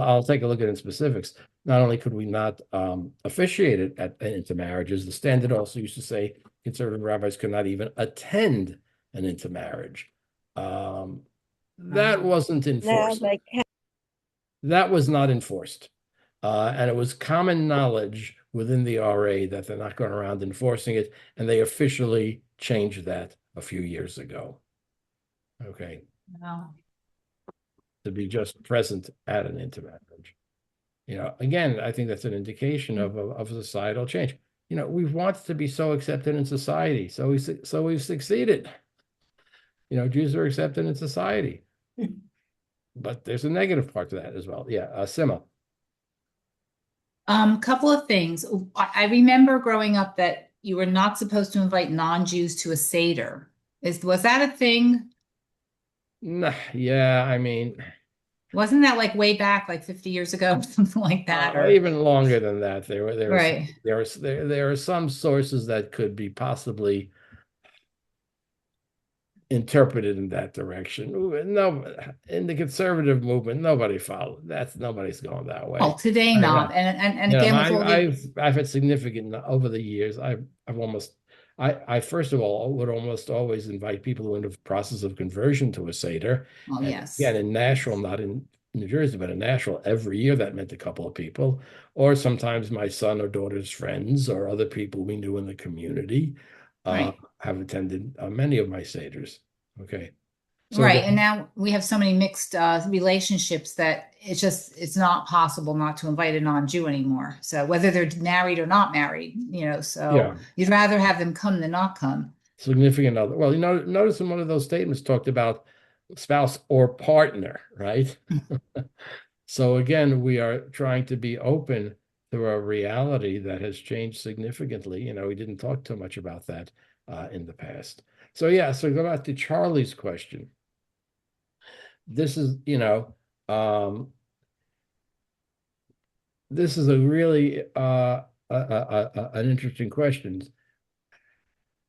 I'll take a look at it in specifics. Not only could we not officiate it at intermarriages, the standard also used to say conservative rabbis could not even attend an intermarriage. That wasn't Now enforced. they can. That was not enforced. And it was common knowledge within the RA that they're not going around enforcing it, and they officially changed that a few years ago. Okay, Wow. to be just present at an intermarriage. Again, I think that's an indication of societal change. We've wanted to be so accepted in society, so we've succeeded. Jews are accepted in society, but there's a negative part to that as well. Yeah, Sima. Couple of things. I remember growing up that you were not supposed to invite non-Jews to a Seder. Was that a thing? Nah, yeah, I mean, Wasn't that like way back, like 50 years ago, something like that? Or even longer than that. right. There are some sources that could be possibly interpreted in that direction. No, in the conservative movement, nobody followed. Nobody's going that way. Well, today not. And again, with all I've had significant over the years. I first of all would almost always invite people who are in the process of conversion to a Seder. oh, And yes. again, in Nashville, not in New Jersey, but in Nashville, every year that meant a couple of people, or sometimes my son or daughter's friends or other people we knew in the community Right. have attended many of my Seders. Okay. So Right. And now we have so many mixed relationships that it's not possible not to invite a non-Jew anymore. So whether they're married or not married, so yeah, you'd rather have them come than not come. significant other. Well, notice in one of those statements talked about spouse or partner, right? So again, we are trying to be open to a reality that has changed significantly. We didn't talk too much about that in the past. So yeah, so go back to Charlie's question. This is, this is a really an interesting question.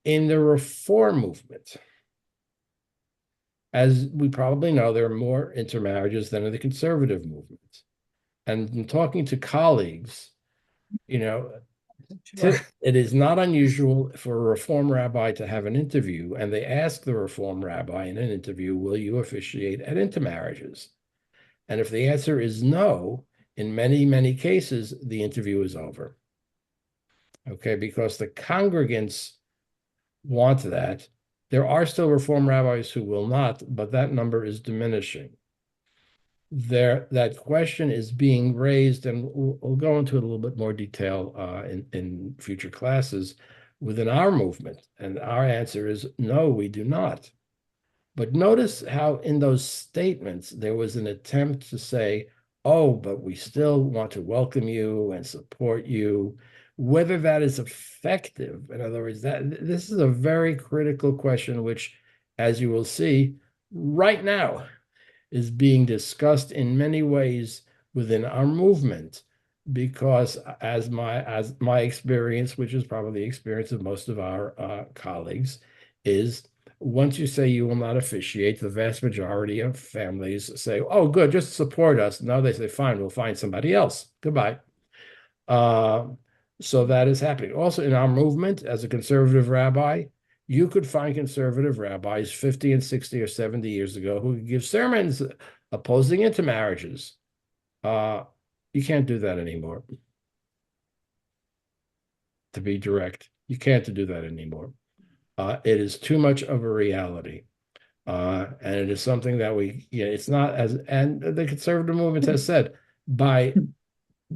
In the Reform movement, as we probably know, there are more intermarriages than in the conservative movement. And in talking to colleagues, it is not unusual for a Reform rabbi to have an interview, and they ask the Reform rabbi in an interview, will you officiate at intermarriages? And if the answer is no, in many, many cases, the interview is over. Okay, because the congregants want that. There are still Reform rabbis who will not, but that number is diminishing. That question is being raised, and we'll go into it a little bit more detail in future classes within our movement. And our answer is no, we do not. But notice how in those statements, there was an attempt to say, oh, but we still want to welcome you and support you. Whether that is effective, in other words, this is a very critical question, which, as you will see, right now is being discussed in many ways within our movement, because as my experience, which is probably the experience of most of our colleagues, is once you say you will not officiate, the vast majority of families say, oh, good, just support us. No, they say, fine, we'll find somebody else. Goodbye. So that is happening. Also in our movement, as a conservative rabbi, you could find conservative rabbis 50 and 60 or 70 years ago who could give sermons opposing intermarriages. You can't do that anymore. To be direct, you can't do that anymore. It is too much of a reality. And it is something that it's not and the conservative movement has said, by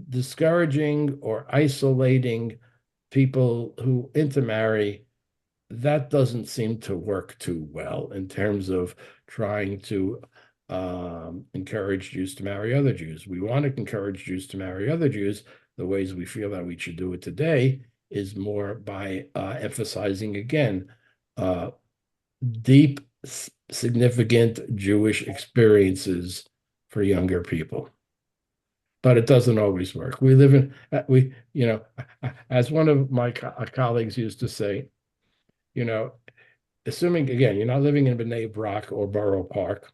discouraging or isolating people who intermarry, that doesn't seem to work too well in terms of trying to encourage Jews to marry other Jews. We want to encourage Jews to marry other Jews. The ways we feel that we should do it today is more by emphasizing, again, deep, significant Jewish experiences for younger people. But it doesn't always work. We live in, as one of my colleagues used to say, assuming, again, you're not living in B'nai Brak or Borough Park,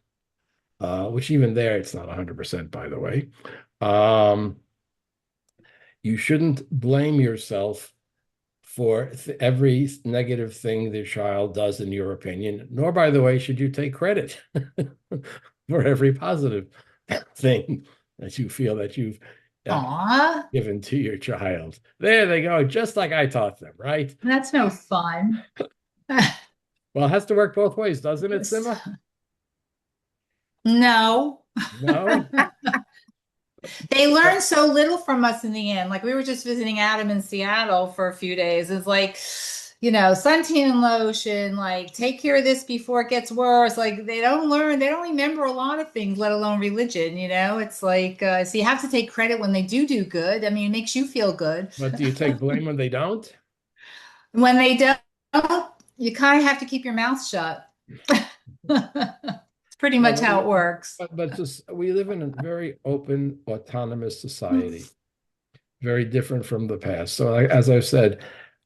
which even there, it's not 100%, by the way. Um, you shouldn't blame yourself for every negative thing the child does, in your opinion, nor, by the way, should you take credit for every positive thing that you feel that you've Aw, given to your child. There they go, just like I taught them, right? that's no fun. Well, it has to work both ways, doesn't it, Sima? No. No? They learned so little from us in the end. Like we were just visiting Adam in Seattle for a few days. It's like, suntan lotion, like take care of this before it gets worse. Like they don't learn, they don't remember a lot of things, let alone religion, It's like, so you have to take credit when they do good. I mean, it makes you feel good. But do you take blame when they don't? When they don't, you kind of have to keep your mouth shut. It's pretty much how it works. But just we live in a very open, autonomous society, very different from the past. So, as I've said,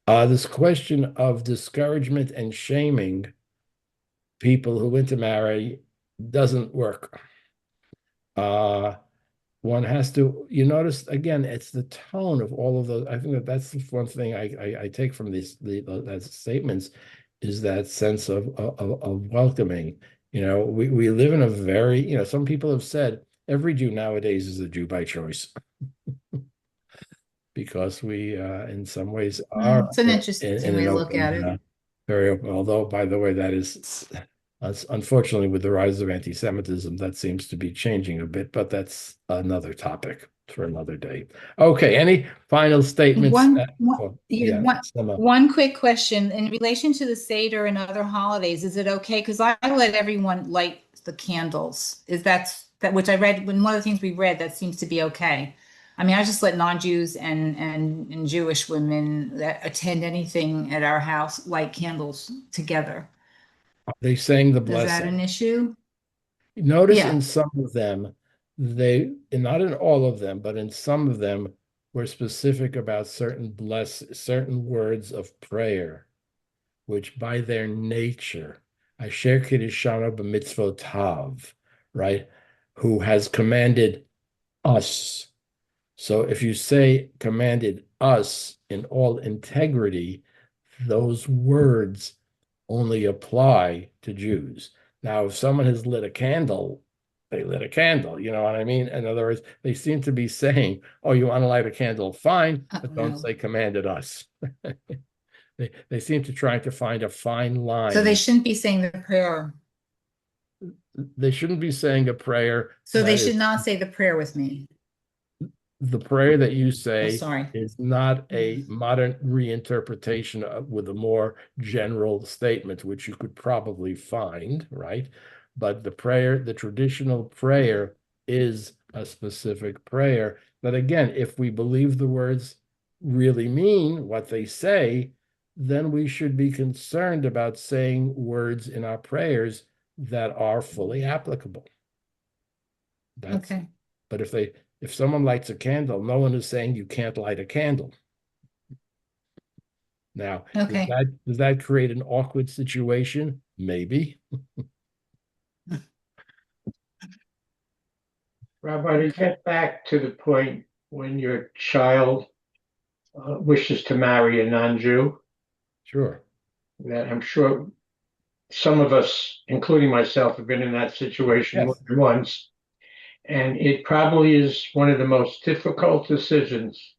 this question of discouragement and shaming people who intermarry doesn't work. One has to, you notice again, it's the tone of all of those. I think that's the one thing I take from these statements, is that sense of welcoming. We live in a very, some people have said every Jew nowadays is a Jew by choice because we, in some ways, are It's an interesting in way an to look at open, it. very open. Although, by the way, that is unfortunately, with the rise of anti-Semitism, that seems to be changing a bit, but that's another topic for another day. Okay, any final statements? One quick question. In relation to the Seder and other holidays, is it okay? Because I let everyone light the candles. Is that which I read when one of the things we read, that seems to be okay. I mean, I just let non-Jews and Jewish women that attend anything at our house light candles together. They sang the Is that an blessing. issue? Notice Yeah. in some of them, and not in all of them, but in some of them, were specific about certain words of prayer, which by their nature, Asher Kiddushanu b'mitzvotav, right, who has commanded us. So if you say commanded us in all integrity, those words only apply to Jews. Now, if someone has lit a candle, they lit a candle. You know what I mean? In other words, they seem to be saying, "Oh, you want to light a candle? Fine, but don't say commanded us." They seem to try to find a fine line. So they shouldn't be saying the prayer. They shouldn't be saying a prayer. So they should not say the prayer with me. The prayer that you say sorry. is not a modern reinterpretation with a more general statement, which you could probably find, right? But the traditional prayer is a specific prayer that, again, if we believe the words really mean what they say, then we should be concerned about saying words in our prayers that are fully applicable. Okay. But if someone lights a candle, no one is saying you can't light a candle. Now, okay. does that create an awkward situation? Maybe. Rabbi, to get back to the point when your child wishes to marry a non-Jew, Sure. that I'm sure some of us, including myself, have been in that situation more than once. And it probably is one of the most difficult decisions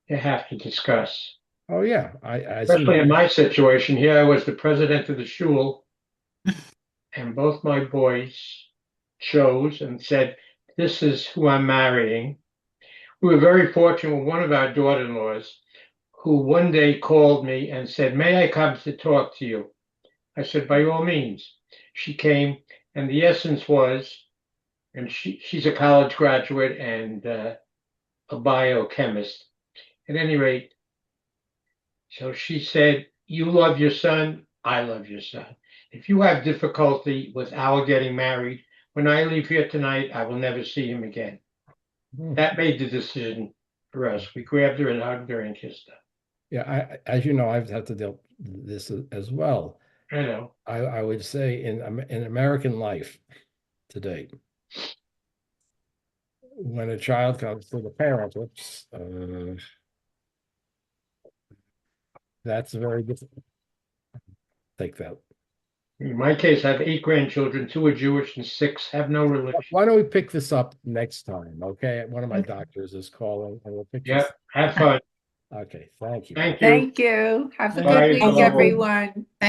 you have to discuss. Oh, yeah. Especially in my situation, here I was the president of the shul, and both my boys chose and said, "This is who I'm marrying." We were very fortunate with one of our daughter-in-laws who one day called me and said, "May I come to talk to you?" I said, "By all means." She came, and the essence was, and she's a college graduate and a biochemist. At any rate, so she said, "You love your son, I love your son. If you have difficulty with our getting married, when I leave here tonight, I will never see him again." That made the decision for us. We grabbed her and hugged her and kissed her. Yeah, as you know, I've had to deal with this as well. I know. I would say in American life, date. When a child comes to the parent, that's very difficult. Take that. In my case, I have 8 grandchildren. 2 are Jewish and 6 have no religion. Why don't we pick this up next time? Okay, one of my doctors is calling, and we'll pick this. Yeah, have fun. Okay, thank you. Thank you. Thank you. Have a Bye. good week, Hello. everyone. Thank